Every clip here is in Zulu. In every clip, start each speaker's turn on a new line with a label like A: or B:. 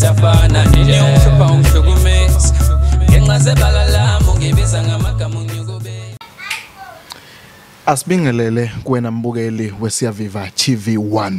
A: siyafana nje ungishopha ungihlukumeza ngenxa sebala ngibiza ngamagama unyukube.
B: Asibingelele kuwena mbukeli weSiyaviva TV1.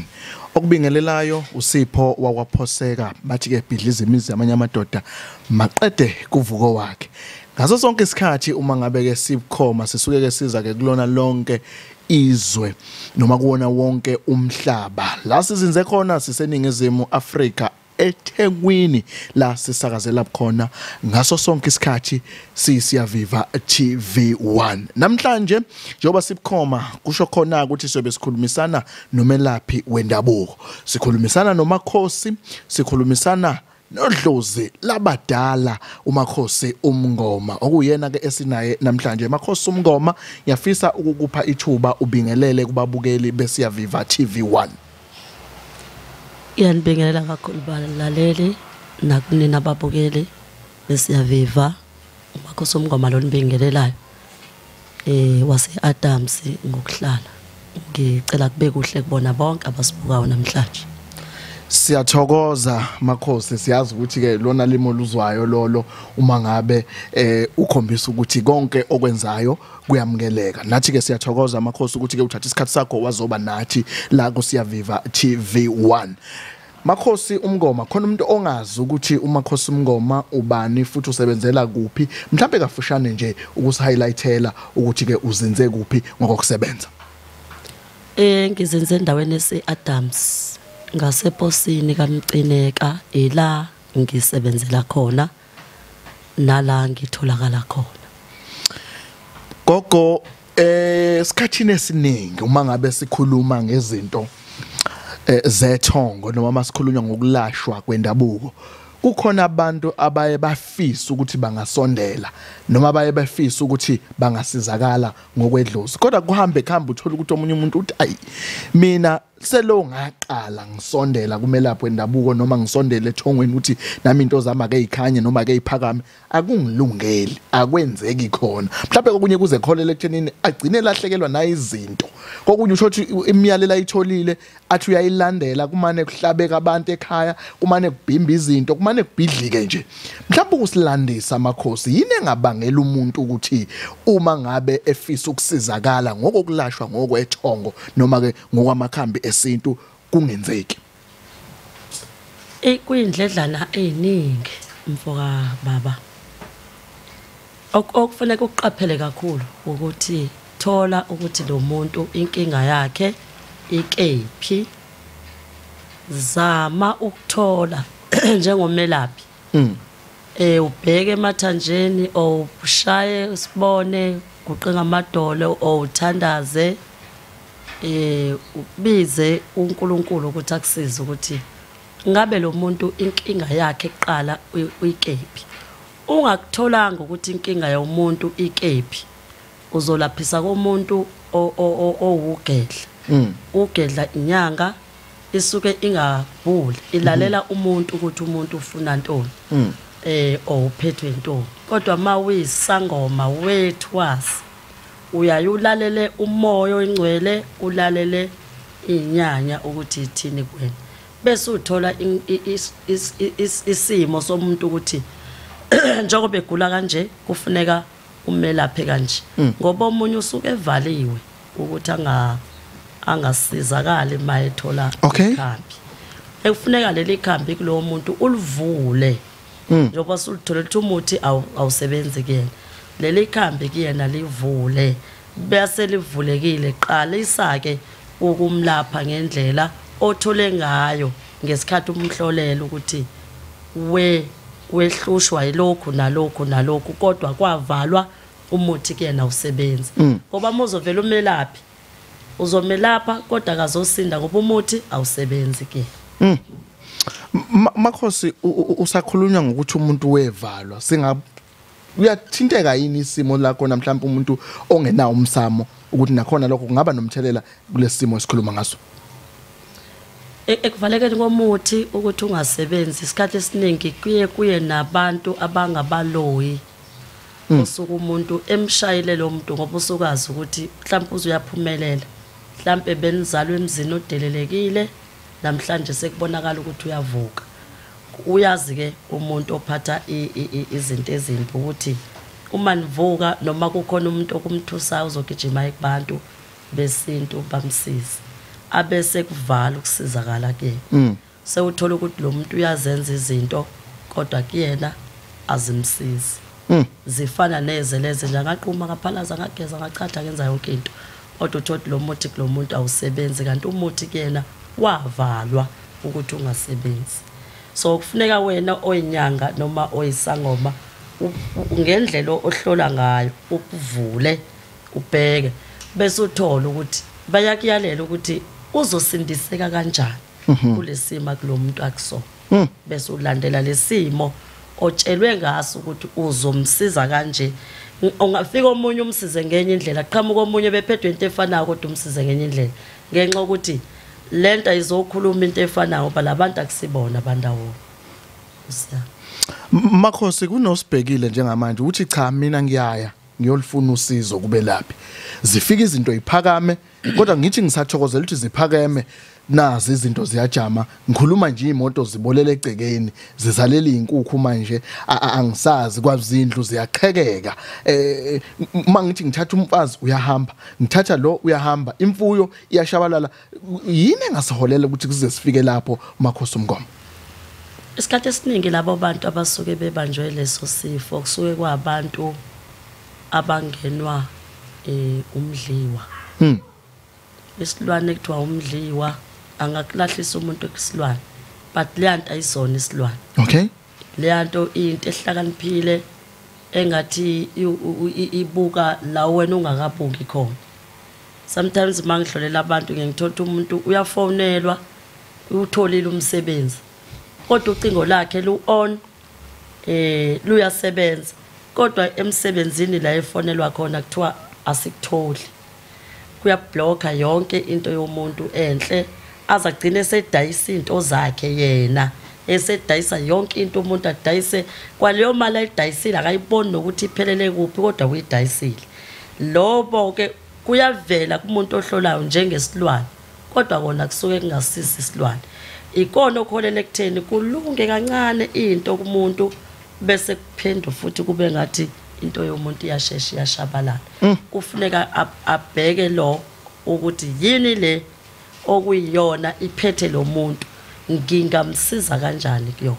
B: Okubingelelayo uSipho wakwaphoseka bathi ke bhidliza imizi yamanye amadoda maqede kuvuko wakhe. Ngaso sonke isikhathi uma ngabe ke sibukhoma sisuke ke siza ke kulona lonke izwe noma kuwona wonke umhlaba. La sizinze khona siseningizimu Afrika eThekwini la sisakazela khona ngaso sonke isikhathi siyaviva TV1. Namhlanje njoba sibukhoma kusho khona ukuthi sobe sikhulumisana nomelaphi wendabuko, sikhulumisana noMakhosi, sikhulumisana noDLOZI labadala uMakhosi uMNGOMA okuyena ke esinaye namhlanje. Makhosi uMNGOMA yafisa ukukupha ithuba ubingelele kubabukeli beSiyaviva TV1.
C: Iyanibingelela kakhulu balaleli nakunina ababukeli beSiyaviva. uMakhosi uMNGOMA lo nibingelelayo wase Adams ngokuhlala. Ngicela kube kuhle kubona bonke abasibukayo namhlanje.
B: Siyathokoza Makhosi, siyazi ukuthi ke lona limo luzwayo lolo uma ngabe ukhombisa ukuthi konke okwenzayo kuyamukeleka. Nathi ke siyathokoza Makhosi ukuthi ke uthatha isikhathi sakho wazoba nathi la kuSiyaviva TV1. Makhosi uMNGOMA, khona umuntu ongazi ukuthi uMakhosi uMNGOMA ubani futhi usebenzela kuphi, mhlawumbe kafushane nje ukusihighlightela ukuthi ke uzinze kuphi ngokusebenza.
C: Ngizenze endaweni eseAdams ngaseposini kaMcineka ela ngisebenzela khona nala ngitholakala khona.
B: Gogo esikhathini esiningi uma ngabe sikhuluma ngezinto zethongo noma masikhulunywa ngokulashwa kwendabuko, kukhona abantu abaye bafisa ukuthi bangasondela noma abaye bafisa ukuthi bangasizakala ngokwedlozi, kodwa kuhambe uthola ukuthi omunye umuntu uthi ayi mina selo ngaqala ngisondela kumelaphi wendabuko noma ngisondele ethongweni ukuthi nami into zami ake ikhanye noma ake iphakame, akungilungeli, akwenzeki khona. Mhlawumbe kokunye kuze kholele ekuthenini agcine lahlekelwa na izinto, kokunye usho ukuthi imiyalelo ayitholile athi uyayilandela kumane kuhlabeka abantu ekhaya, kumane kubhimba izinto, kumane kubhidlike nje. Mhlawumbe ukusilandisa Makhosi yini engabangela umuntu ukuthi uma ngabe efisa ukusizakala ngokulashwa ngokwethongo noma ke ngokwamakhambi esintu kungenzeki?
C: Kuyindledlana eziningi mfoka baba. Okufanele ukuqaphele kakhulu ukuthi thola ukuthi lo muntu inkinga yakhe ikephi, zama ukuthola njengomelaphi ubheke emathanjeni o ushaye sibone kuqinga amadolo o uthandaze ubize uNkulunkulu ukuthi akusize ukuthi ngabe lo muntu inkinga yakhe eqala uyikephi. Ungakutholanga ukuthi inkinga yomuntu ikephi, uzolaphisa komuntu owugedla. Ugedla inyanga isuke ingabhuli, ilalela umuntu ukuthi umuntu ufuna ntoni ophethwe intoni. Kodwa mawuyisangoma wethwasi uyayulalele umoya oyingcwele, ulalele inyanya ukuthi ithini kuwena, bese uthola isimo somuntu ukuthi njengoba egula kanje kufuneka umelaphe kanje, ngoba omunye usuke evaliwe ukuthi angasizakala mayethola ikhambi. Ekufuneka leli khambi kulowo muntu ulivule njengoba sulithola ukuthi umuthi awusebenzi kuyena, leli khambi kuyena livule, bese livulekile qalisa ke ukumlapha ngendlela othole ngayo ngesikhathi umhlolela ukuthi wehlushwa yilokhu nalokhu kodwa kwavalwa umuthi kuyena usebenza. Ngoba muzovela umelaphi uzomelapha kodwa akazosinda ngoba umuthi awusebenzi ke.
B: Makhosi usakhulunywa ngokuthi umuntu wevalwa, uyathinteka yini isimo lakho namhlanje umuntu ongenawo umsamo ukuthi nakhona lokho kungaba nomthelela kulesimo esikhuluma ngaso?
C: Ekuvalekeni komuthi ukuthi ungasebenzi isikhathi esiningi kuye nabantu abangabaloyi osuku umuntu emshayile lo muntu ngoba usukazi ukuthi mhlawumbe uzuyaphumelela, mhlawumbe benizalwe emzini odelelekile namhlanje sekubonakala ukuthi uyavuka. uyazi ke umuntu ophatha izinto ezimbi ukuthi uma nivuka noma kukhona umuntu okumthusayo uzogijima kubantu besintu bamsiza abese kuvala ukusizakala ke sewuthola ukuthi lo muntu uyazenza izinto kodwa kuyena azimsizi zifana nezeleze nje angaqhuma ngaphalaza ngageza ngachatha ngenza yonke into kodwa uthothi lo muthi kulo muntu awusebenzi kanti umuthi kuyena wavalwa ukuthi ungasebenzi so kufuneka wena oyinyanga noma oyisangoma ngendlela ohlola ngayo ukuvule ubheke bese uthola ukuthi bayakuyalela ukuthi uzosindiseka kanjani kulesimo kulomuntu akuso bese ulandela lesimo otshelwe ngaso ukuthi uzomsiza kanje ungafika omunye umsize ngenye indlela qhamuka omunye bephethwe into efanayo kodwa umsize ngenye indlela ngenxa ukuthi lento izokhuluma into efanayo ngoba labantu akusibona abandawo
B: Makhosi kunosibhekile njengamanje uthi cha mina ngiyaya ngiyolufuna usizo kube laphi zifika izinto iphakame kodwa ngithi ngisathokozela ukuthi ziphakeme nazi izinto ziyajama ngikhuluma nje imoto zibolela egcekeni zizalela izinkukhu manje angisazi kwazindlu ziyaqhekeka mangithi ngithatha umfazi uyahamba ngithatha lo uyahamba imfuyo iyashabalala yini engasiholela ukuthi kuze sifike lapho Makhosi Mngoma
C: isikhathi esiningi labo bantu abasuke bebanjwe leso sifo kusuke kwabantu abangenwa umdliwa isilwane ekuthiwa umdliwa angakulahlisa umuntu ekisilwane but leyanto ayisona isilwane
B: okay
C: leyanto into ehlakaniphile engathi ibuka la wena ungakabuki khona sometimes mangihlolela abantu ngengithola umuntu uyafonelwa utholile umsebenzi kodwa ucingo lakhe lu on luyasebenza kodwa emsebenzini la efonelwa khona kuthiwa asikutholi kuyabloka yonke into yomuntu enhle azagcina esedayisa into zakhe yena esedayisa yonke into umuntu adayise kwaleyo mali ayidayisile akayiboni nokuthi iphelele kuphi kodwa uyidayisile lobo ke kuyavela kumuntu ohlolayo njengesilwane kodwa kona kusuke kungasisi isilwane ikona okholele ekutheni kulunge kancane into kumuntu bese kuphendwa futhi kube ngathi into yomuntu iyashesha iyashabalala kufuneka abheke lo ukuthi yini le okuyiyona iphethe lo muntu ngingamsiza kanjani kuyona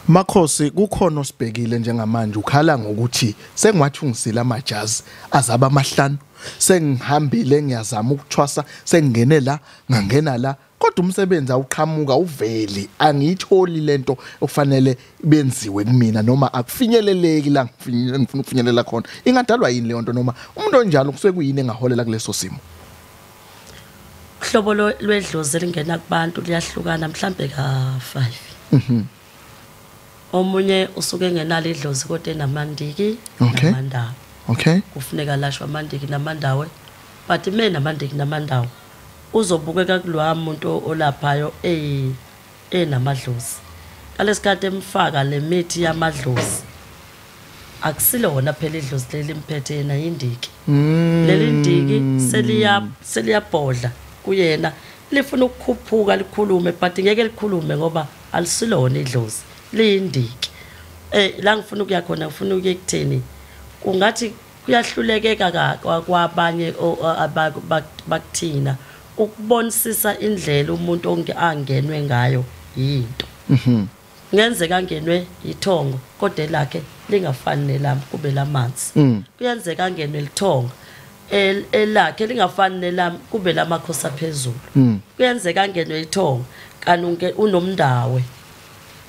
B: Makhosi kukhona osibhekile njengamanje ukhala ngokuthi sengiwathi ungisila amajazi azaba amahlanu sengihambile ngiyazama ukuthwasa sengingene la ngangena la kodwa umsebenzi awuqhamuka uveli angiyitholi lento okufanele benziwe kumina noma akufinyeleleki la ngifuna ukufinyelela khona ingadalwa yini le nto noma umuntu onjalo kusuke kuyini engaholela kuleso simo
C: uhlobo lwedlozi elingena kubantu liyahlukana mhlambe ka5 omunye usuke engenalo idlozi kodwa enamandiki namandawo
B: okay
C: kufuneka lashwa amandiki namandawo but mina amandiki namandawo uzobukeka kulwa umuntu olaphayo enamadlozi kalesikade emfaka lemithi yamadlozi akusilona phela idlozi lelimphethe yena indiki leli ndiki seliyabhodla kuyena lifuna ukukhuphuka likhulume but ngeke likhulume ngoba alisilona idlozi liyindiki la ngifuna ukuya khona ngifuna ukuye kutheni kungathi kuyahlulekeka kwabanye bakuthina ukubonisisa indlela umuntu angenwe ngayo yinto ngenzeka angenwe ithongo kodwa lakhe lingafani nelami kube lamanzi kuyenzeka angenwe lithongo elakhe lingafani nelami kube lamakhosi aphezulu kuyenzeka angenwe ithongo kanunke unomndawe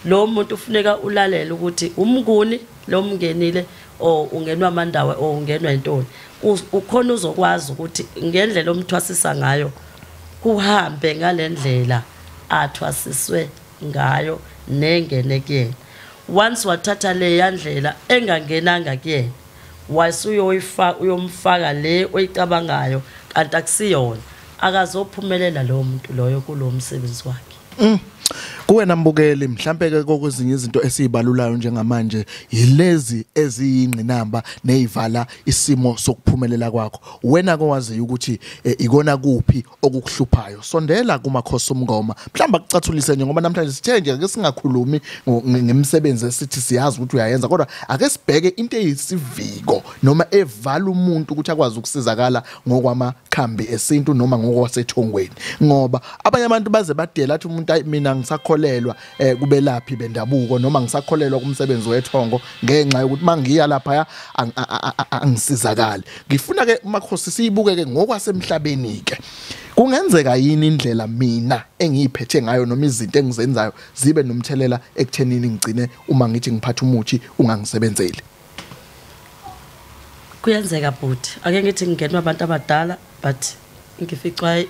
C: lo muntu ufuneka ulalela ukuthi umnguni lo mngenile ungenwa amandawe ungenwa intoni ukhona uzokwazi ukuthi ngendlela omthwasisa ngayo kuhambe ngalendlela athwasiswe ngayo nengene kuyena once wathatha le yandlela engangenanga kuyena uyomfaka le oyicabangayo kanti akusiyona akazophumelela lo muntu loyo kulo msebenzi wakhe
B: Kuwena mbukeli mhlambe ke kokwezinye izinto esizibalulayo njengamanje yilezi eziyingqinamba nezivala isimo sokuphumelela kwakho. Wena kowazi ukuthi ikona kuphi okukuhluphayo. Sondela kumakhosi omngoma. Mhlamba kucathulise nje ngoba namhlanje sithe nje ake singakhulumi ngemisebenzi esithi siyazi ukuthi uyayenza kodwa ake sibheke into eyisiviko noma evala umuntu ukuthi akwazi ukusizakala ngokwamakhambi esintu noma ngokwasethongweni. Ngoba abanye abantu baze badela athi umuntu mina ngisakholelwa kubelaphi bendabuko noma ngisakholelwa kumsebenzi wethongo ngenxa yokuthi mangiya lapha angisizakala. Ngifuna ke makhosi siyibuke ke ngokwasemhlabeni ke. Kungenzeka yini indlela mina engiyiphethe ngayo noma izinto engizenzayo zibe nomthelela ekuthenini ngigcine uma ngithi ngiphatha umuthi ungangisebenzeli?
C: Kuyenzeka futhi ake ngithi ngingenwa abantu abadala but ngificwa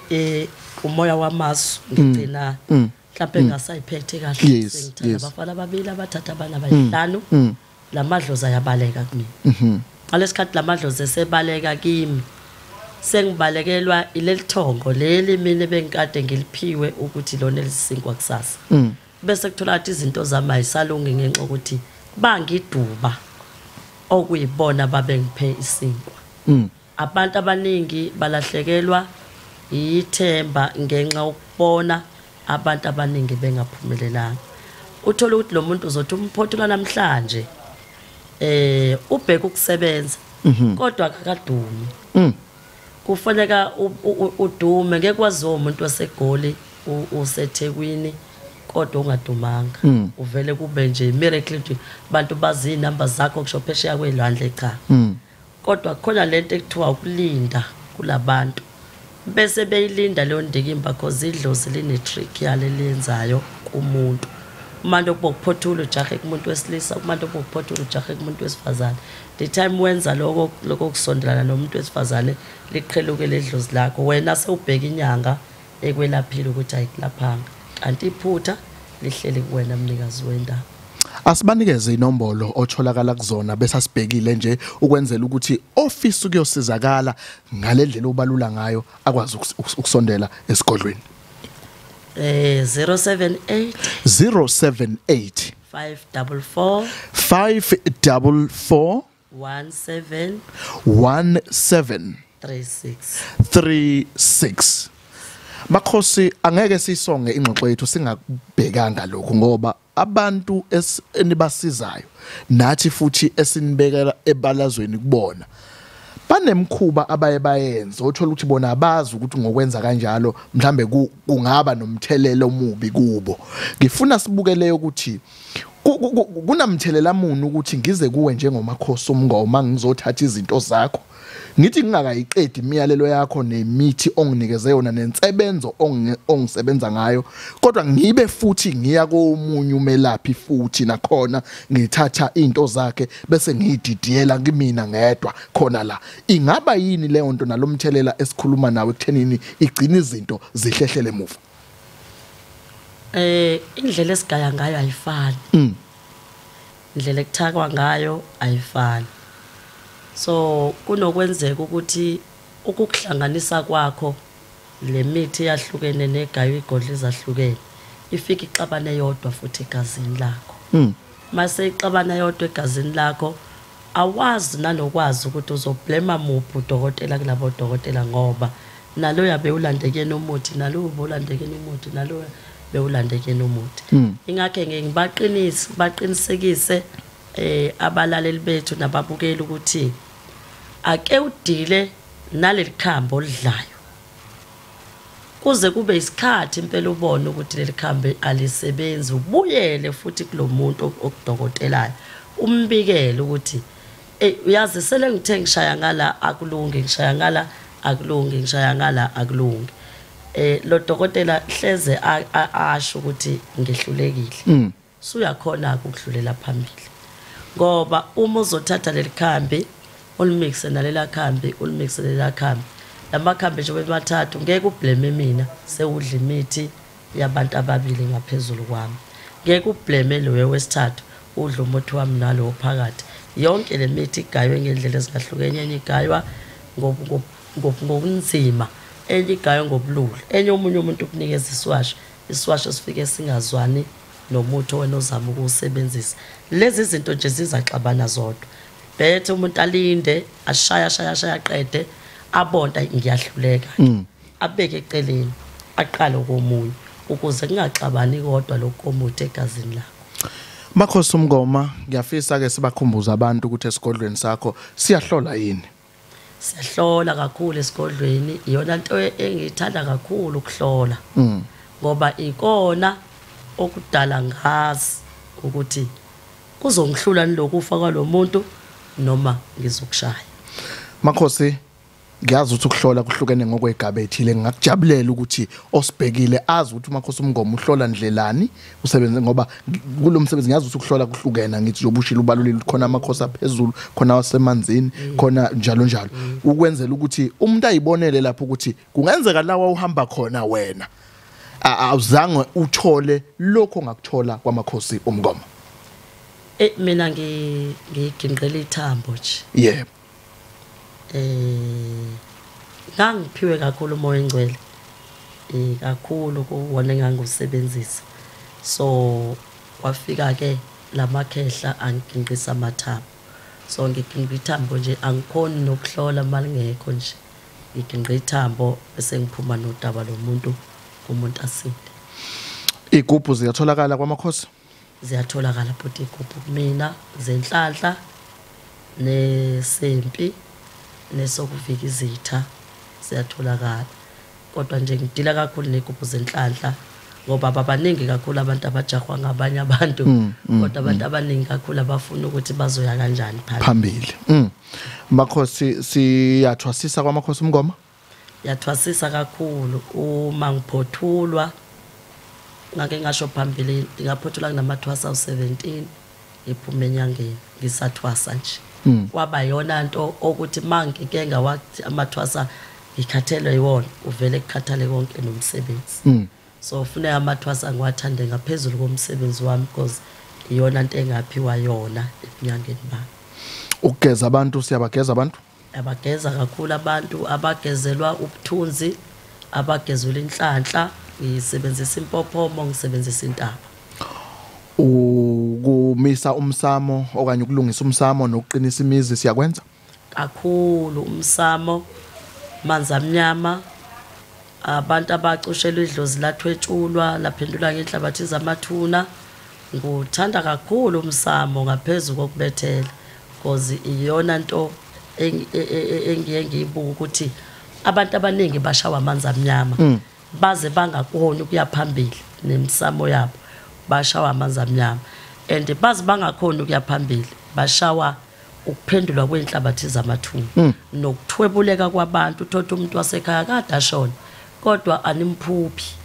C: umoya wamasu ngigcina mhlawumbe ngasayiphethe kahle sengithatha abafana ababili abathatha abana abayihlanu lamadlozi ayabaleka kimi ngalesikhathi lamadlozi esebaleka kimi sengibalekelwa ilelithongo leli mina bengikade ngiliphiwe ukuthi lona elisinkwa kusasa bese kuthola ukuthi izinto zami ayisalungi ngenxa ukuthi bangiduba okuyibona babengiphe isinkwa abantu abaningi balahlekelwa ithemba ngenxa ukubona abantu abaningi bengaphumelelanga. Uthola ukuthi lo muntu uzothi umphothula namhlanje ubheka ukusebenza kodwa akakadumi. Kufanele udume ngeke kwaziwa umuntu wasegoli usethekwini kodwa ungadumanga uvele kube nje miracle nje abantu bazi inamba zakho kusho phesheya kwelwandle cha. Kodwa khona lento ekuthiwa ukulinda kulabantu bese beyilinda leyo ndikimba because idlozi line trick yale lenzayo kumuntu. Umuntu okuphothula ujahe kumuntu wesilisa umuntu okuphothula ujahe kumuntu wesifazane. The time wenza lokho kusondelana nomuntu wesifazane liqheluke ledlozi lakho wena sewubheka inyanga ekwelaphile ukuthi ayikulaphanga kanti iphutha lihleli kuwena mnikazi wendaba.
B: Asibanikeze inombolo otholakala kuzona bese asibhekile nje ukwenzela ukuthi office ukuyosizakala ngalendlela obalula ngayo akwazi ukusondela esigodlweni.
C: 078 544
B: 1736. Makhosi angeke sisonge ingxoxo yethu singakubhekanga lokho ngoba abantu enibasizayo nathi futhi esinibekela ebalazweni kubona banemkhuba abaye bayenza othola ukuthi bona abazi ukuthi ngokwenza kanjalo mhlambe kungaba nomthelelo omubi kubo. Ngifuna sibukele ukuthi kunamthelela muni ukuthi ngize kuwe njengomakhosi omngoma ngizothatha izinto zakho ngithi ngingakayiqedi imiyalelo yakho nemithi onginikeze yona nensebenzo ongisebenza ngayo kodwa ngibe futhi ngiya komunye umelaphi futhi nakhona ngithatha into zakhe bese ngididiyela kimina ngedwa khona la. Ingaba yini leyo nto nalomthelela esikhuluma nawe ekuthenini igcina izinto zihlehlele emuva?
C: Indlela esigaya ngayo ayifani. Indlela ekuthakwa ngayo ayifani. So kunokwenzeka ukuthi ukukuhlanganisa kwakho lemithi yahlukene negayo igodla izahlukene ifika ixabana yodwa futhi egazini lakho. Mase ixabana yodwa egazini lakho awazi nanokwazi ukuthi uzoblema muphi udokotela kulabo dokotela ngoba nalo yabe ulandekene umuthi nalo ubulandekene umuthi nalo bewulandekene umuthi. Ingakho ngeke baqinisekise abalaleli bethu nababukeli ukuthi ake udile naleli khambo olidlayo kuze kube isikhathi impela ubone ukuthi leli khambo alisebenzi ubuyele futhi kulomuntu okudokotelayo umbikele ukuthi uyazi sele ngithe ngishaya ngala akulungi ngishaya ngala akulungi ngishaya ngala akulungi. Lo dokotela hleze asho ukuthi ngehlulekile suyakhona ukudlulela phambili ngoba uma uzothatha leli khambi ulimixe nalela khambi ulimixe nalela khambi lamakhambi nje bemathathu ngeke ublame mina sewudla imithi yabantu ababili ngaphezulu kwami ngeke ublame lo wesithathu udla umuthi wami nalo phakathi yonke le mithi igaywe ngendlela ezingahlukene enye igaywa ngobunzima enye igaywe ngobululu enye umunye umuntu ukunikeza iswasha isiwasho sifike singazwani nomuntu wena ozama ukusebenzisa. Lezi zinto nje zizaxabana zodwa. Bethe umuntu alinde ashaya qede abonda ngiyahluleka abeke eceleni aqale komunye ukuze kungaxabani kodwa lokomuthi egazini lakho.
B: Makhosi Mngoma, ngiyafisa ke sibakhumbuza abantu ukuthi esigodlweni sakho siyahlola yini?
C: Siyahlola kakhulu esigodlweni, iyona nto engithanda kakhulu ukuhlola. Ngoba ikona okudala ngazi ukuthi kuzongihlula nilokufa kwalomuntu noma ngizokushaya.
B: Makhosi, ngiyazi ukuthi ukuhlola kuhlukene ngokwegaba ethile, ngakujabulela ukuthi osibhekile azi ukuthi uMakhosi Mngoma uhlola ndlelani usebenze, ngoba kulomsebenzi ngiyazi ukuthi ukuhlola kuhlukene, ngithi yobushila ubalulile khona amakhosi aphezulu, khona wasemanzini, khona njalo njalo, ukwenzela ukuthi umuntu ayibonele lapho ukuthi kungenzeka lawa uhamba khona wena awuzange uthole lokho ngakuthola kwaMakhosi Mngoma.
C: Mina ngiginqela ithambo nje.
B: Yebo.
C: Ngangiphiwe kakhulu umoya engcwele. Kakhulu kuwona engangusebenzisa. So kwafika ke lamakhehla angiginqisa amathambo. So ngiginqa ithambo nje angikhoni nokuhlola malingekho nje. Ngiginqa ithambo bese ngiphuma nodaba lomuntu umuntu asinde.
B: Igubhu ziyatholakala kwaMakhosi?
C: Ziyatholakala futhi igubhu mina zenhlanhla nesempi nesokuvika izitha ziyatholakala. Kodwa nje ngidila kakhulu negubhu zenhlanhla ngoba babaningi kakhulu abantu abajahwa ngabanye abantu, kodwa abantu abaningi kakhulu abafuna ukuthi bazoya kanjani
B: phambili. Makhosi, siyathwasisa kwaMakhosi Mngoma?
C: Yathwasisa kakhulu uma ngiphothulwa. Ngake ngasho phambili ngaphothula kunamathwasa u17 iphume enyangeni ngisathwasa nje. Kwaba yona nto ukuthi mangike ngawathi amathwasa ngikhathelwe yiwona uvele kukhathale konke nomsebenzi. So ufuna amathwasa ngiwathande ngaphezulu komsebenzi wami because iyona nto engaphiwa yona enyangeni bami.
B: Ukugeza abantu, siyabageza abantu?
C: Abageza kakhulu abantu abagezelwa ubuthunzi, abagezula inhlanhla, ngisebenzisa impophomo, ngisebenzisa intaba.
B: Ukumisa umsamo okanye ukulungisa umsamo nokuqinisa imizi siyakwenza?
C: Kakhulu umsamo, manzi amnyama, abantu abacushelwa idlozi lathwetshulwa laphendula ngenhlabathi zamathuna. Ngikuthanda kakhulu umsamo ngaphezulu kokubethela because iyona nto engiye ngiyibuka ukuthi abantu abaningi bashawa amanzi amnyama baze bangakhona ukuya phambili nemsamo yabo, bashawa amanzi amnyama and baze bangakhona ukuya phambili bashawa ukuphendulwa kwenhlabathi zamathuna nokuthwebuleka kwabantu. Uthola umuntu wasekhaya kade ashona kodwa animphuphi,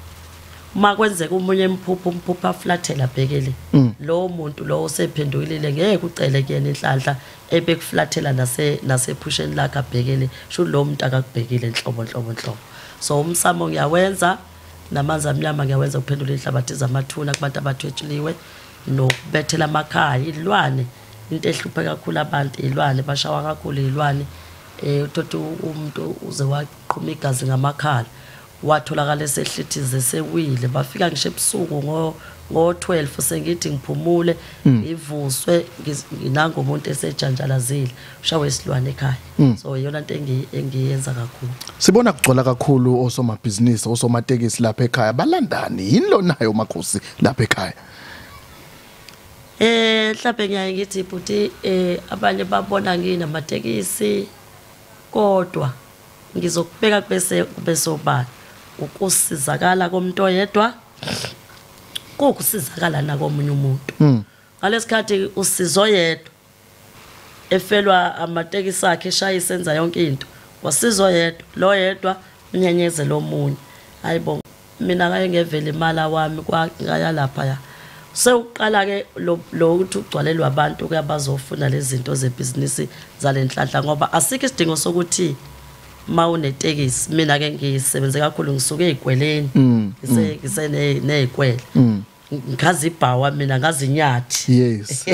C: uma kwenzeka umunye umphuphu aflathela bhekele lo muntu lo osephendukile ngeke ucele kuyena inhlanhla ebekuflathela nasephusheni lakhe abhekele sho lo muntu akakubhekile enhlobo. So umsamo ngiyawenza namanzi amnyama ngiyawenza ukuphendula inhlabathi zamathuna kubantu abathwetshuliwe nokubethela amakhaya ilwane. Into ehluphe kakhulu abantu ilwane, bashawa kakhulu ilwane. Uthola umuntu uze waqhuma igazi ngamakhala watholakala esehlithize sewile, bafika ngisho ebusuku ngo12 sengithi ngiphumule ivuswe nginanga umuntu esejanjalazile ushawe isilwane ekhaya. So iyona nto engiyenza kakhulu.
B: Sibona kugcola kakhulu osomabhizinisi, osomatekisi lapha ekhaya, balandani yini lo nayo Makhosi lapha ekhaya?
C: Mhlawumbe ngiyaye ngithi futhi abanye babona nginamatekisi kodwa ngizokubeka bese obani ukusizakala komuntu oyedwa kokusizakala nakomunye umuntu. Ngalesikhathi usizo yedwa efelwa amatekisi akhe eshaya isenza yonke into wasizo yedwa lo yedwa unyenyeze lomunye. Hayibo mina ngeke ngevele imali wami kwaya lapha ya sewuqala ke lo ukuthi ugcwalelwa abantu kuyabazofuna lezi zinto zebusiness zalenhlanhla ngoba asikho isidingo sokuthi mawunetekisi. Mina ke ngisebenze kakhulu ngisuke ezigweleni ngise nezikwele ngikhazi ibhawa mina ngazi inyathi.
B: Yes.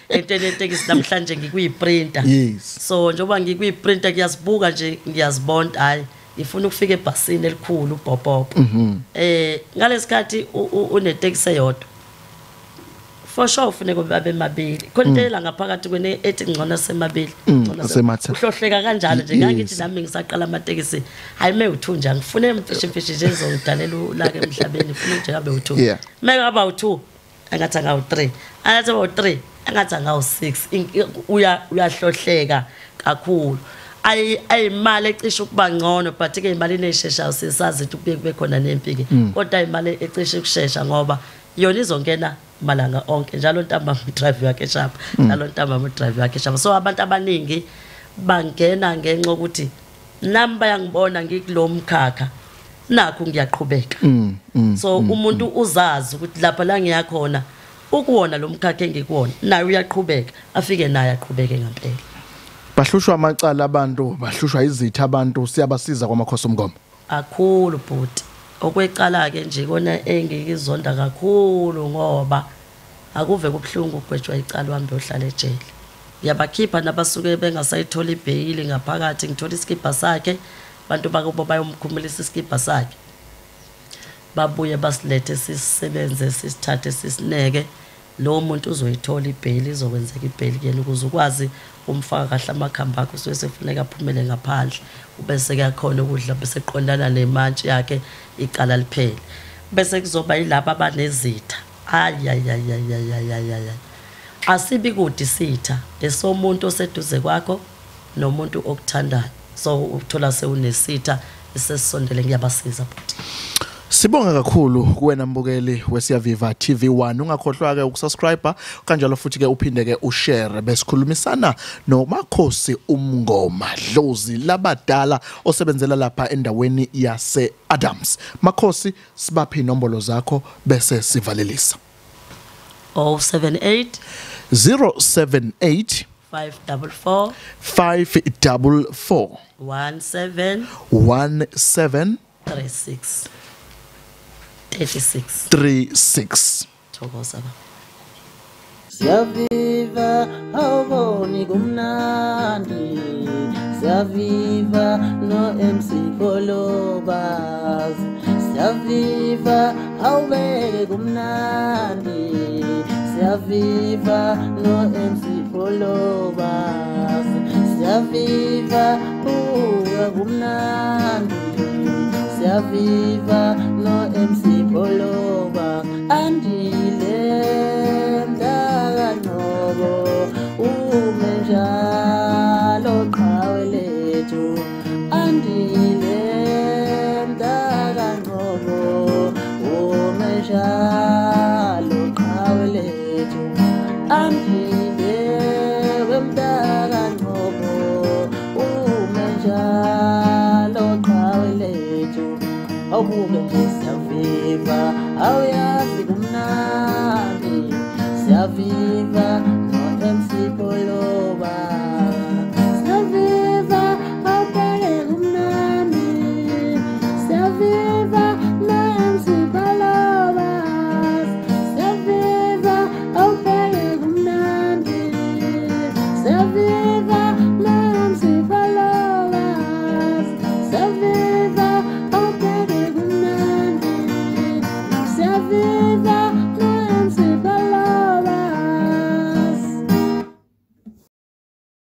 C: Etekisi namhlanje ngikuyiprinter.
B: Yes.
C: So njoba ngikuyiprinter ngiyasibuka nje ngiyazibonda hayi ngifuna ukufika ebhasini elikhulu uBhobhobho ngalesikhathi uneteksi eyodwa for sure ufuneka babe mabili kontela ngaphakathi kwene ethi ngcono semabili uhlohleka kanjalo nje ngangithi nami ngisaqala amatekisi hayi me-2 ngifune mfishi nje ezongidalela ulaka emhlabeni ngifuna nje ngabe u2 mengaba u2 angathi ngawu3 angathi ngawu3 angathi ngawu6 uyahlohleka kakhulu ayimali ecishe ukuba ngcono but ke imali nesheshayo sisazi ukuthi kube khona nempiki kodwa imali ecishe ukushesha ngoba yona izongena malanga onke njalo ntamba drive yakhe shap njalo ntamba drive yakhe shap so abantu abaningi bangena ngenxa ukuthi nami bayangibona ngikulomkhakha nakho ngiyaqhubeka so umuntu uzazi ukuthi lapha la ngiyakhona ukuwona lomkhakha engikuwona naye uyaqhubeka afike naye aqhubeke ngempela
B: bahlushwa amacala abantu bahlushwa izitha abantu siyabasiza kwamakhosi omngoma
C: akhulu bhuti okweqala ke nje kona engikizonda kakhulu ngoba akuve kubhlungu ukugwetshwa icala wami ohlala ejele yabakhipha nabasuke bengasayithola ibhayili ngaphakathi ngithola iskipa sakhe abantu bakubo bayomkhumulisa iskipa sakhe babuye basilethe sisebenze sisithathe sisineke lo muntu uzoyithola ibhayili izokwenzeka ibhayili kuyena ukuze ukwazi umfaka kahle amakhamba akho sosefuneka aphumele ngaphandle ubese kuyakhona ukudla bese qondana nemantshi yakhe iqala liphele bese kuzoba yilabo abanezitha ayayayayayayaya asibi kude sitha esomuntu oseduze kwakho nomuntu okuthandayo so uthola sewunesitha esesondele ngiyabasiza futhi
B: Sibonga kakhulu kuwena mbukeli weSiyaviva TV1 ungakhohlwa ke ukusubscribe kanjalo futhi ke uphinde ke ushare besikhulumisana noMakhosi uMngoma Dlozi labadala osebenzela lapha endaweni yase Adams Makhosi sibaphi inombolo zakho bese sivalelisa
C: 078
B: 078
C: 544
B: 17 36
C: Thokoza baba
D: Siyaviva awuboni kumnandi Siyaviva no MC Kolobas Siyaviva awubeke kumnandi Siyaviva no MC Kolobas Siyaviva uga kumnandi Siyaviva no MC Poloba andile mdaka nobo umenjalo qhawe lethu andile mdaka nobo umenjalo qhawe lethu andile wemdaka nobo umenjalo qhawe lethu Abuke nje siyaviva awuya